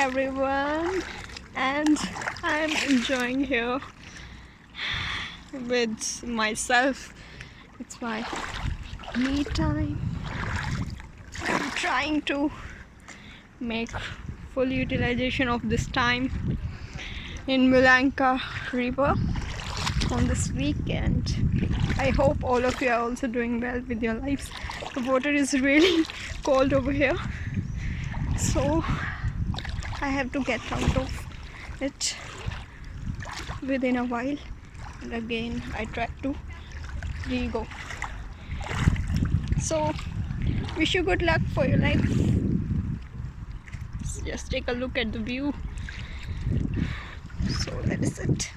everyone, and I'm enjoying here with myself. It's my me time. I'm trying to make full utilization of this time in Mulanka River on this weekend. I hope all of you are also doing well with your lives. The water is really cold over here, so I have to get out of it within a while, and again I try to re-go. So wish you good luck for your life. Just take a look at the view. So that is it.